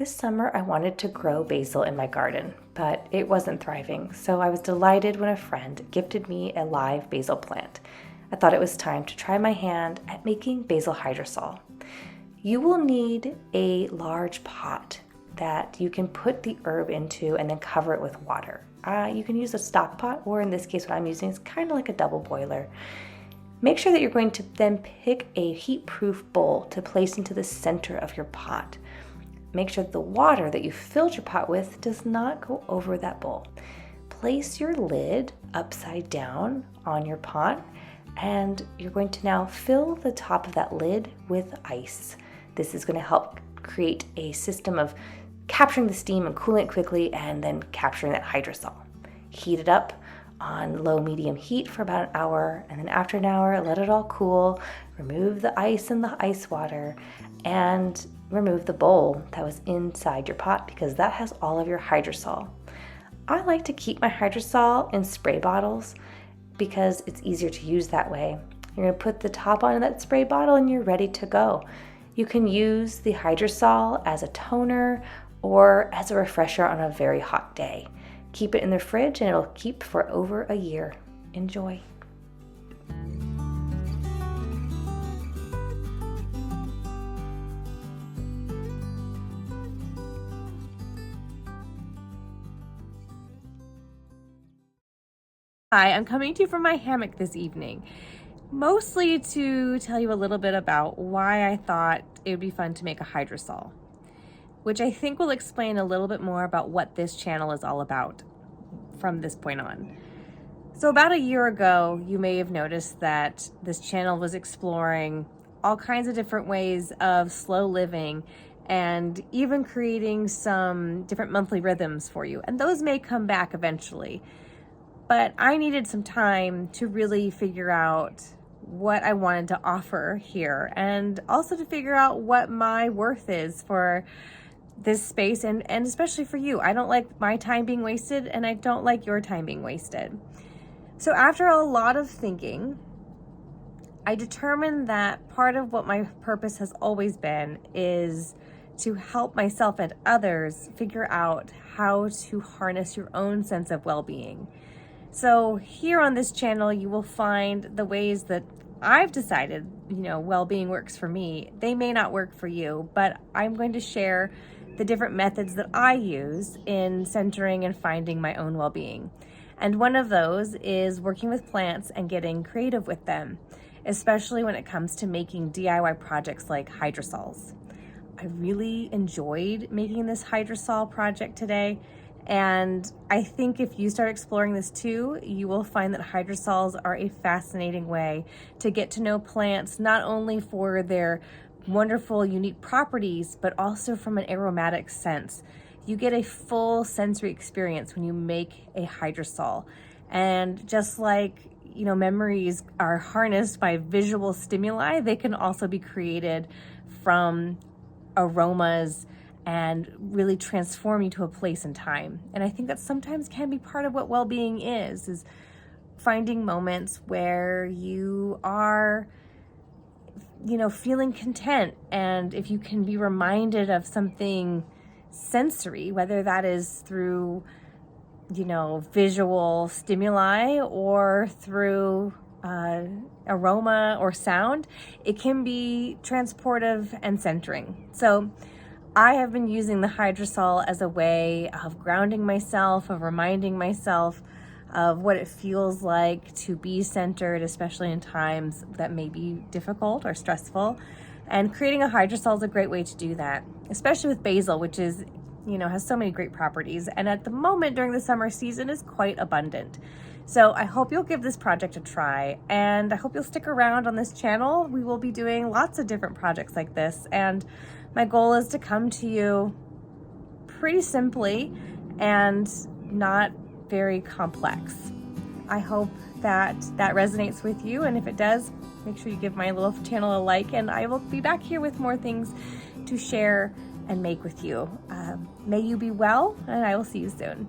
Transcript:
This summer, I wanted to grow basil in my garden, but it wasn't thriving, so I was delighted when a friend gifted me a live basil plant. I thought it was time to try my hand at making basil hydrosol. You will need a large pot that you can put the herb into and then cover it with water. You can use a stock pot, or in this case what I'm using is kind of like a double boiler. Make sure that you're going to then pick a heat-proof bowl to place into the center of your pot. Make sure that the water that you filled your pot with does not go over that bowl. Place your lid upside down on your pot, and you're going to now fill the top of that lid with ice. This is going to help create a system of capturing the steam and cooling it quickly, and then capturing that hydrosol. Heat it up on low-medium heat for about an hour, and then after an hour, let it all cool. Remove the ice and the ice water, and remove the bowl that was inside your pot because that has all of your hydrosol. I like to keep my hydrosol in spray bottles because it's easier to use that way. You're going to put the top on that spray bottle and you're ready to go. You can use the hydrosol as a toner or as a refresher on a very hot day. Keep it in the fridge and it'll keep for over a year. Enjoy. Hi, I'm coming to you from my hammock this evening, mostly to tell you a little bit about why I thought it would be fun to make a hydrosol, which I think will explain a little bit more about what this channel is all about from this point on. So about a year ago, you may have noticed that this channel was exploring all kinds of different ways of slow living and even creating some different monthly rhythms for you. And those may come back eventually. But I needed some time to really figure out what I wanted to offer here, and also to figure out what my worth is for this space, and especially for you. I don't like my time being wasted, and I don't like your time being wasted. So after a lot of thinking, I determined that part of what my purpose has always been is to help myself and others figure out how to harness your own sense of well-being. So here on this channel, you will find the ways that I've decided, well-being works for me. They may not work for you, but I'm going to share the different methods that I use in centering and finding my own well-being. And one of those is working with plants and getting creative with them, especially when it comes to making DIY projects like hydrosols. I really enjoyed making this hydrosol project today. And I think if you start exploring this too, you will find that hydrosols are a fascinating way to get to know plants, not only for their wonderful, unique properties, but also from an aromatic sense. You get a full sensory experience when you make a hydrosol. And just like, memories are harnessed by visual stimuli, they can also be created from aromas and really transform you to a place and time. And I think that sometimes can be part of what well-being is finding moments where you are, feeling content. And if you can be reminded of something sensory, whether that is through, visual stimuli or through aroma or sound, it can be transportive and centering. So I have been using the hydrosol as a way of grounding myself, of reminding myself of what it feels like to be centered, especially in times that may be difficult or stressful. And creating a hydrosol is a great way to do that, especially with basil, which is, has so many great properties. And at the moment during the summer season is quite abundant. So I hope you'll give this project a try, and I hope you'll stick around on this channel. We will be doing lots of different projects like this, and my goal is to come to you pretty simply and not very complex. I hope that resonates with you, and if it does, make sure you give my little channel a like, and I will be back here with more things to share and make with you. May you be well, and I will see you soon.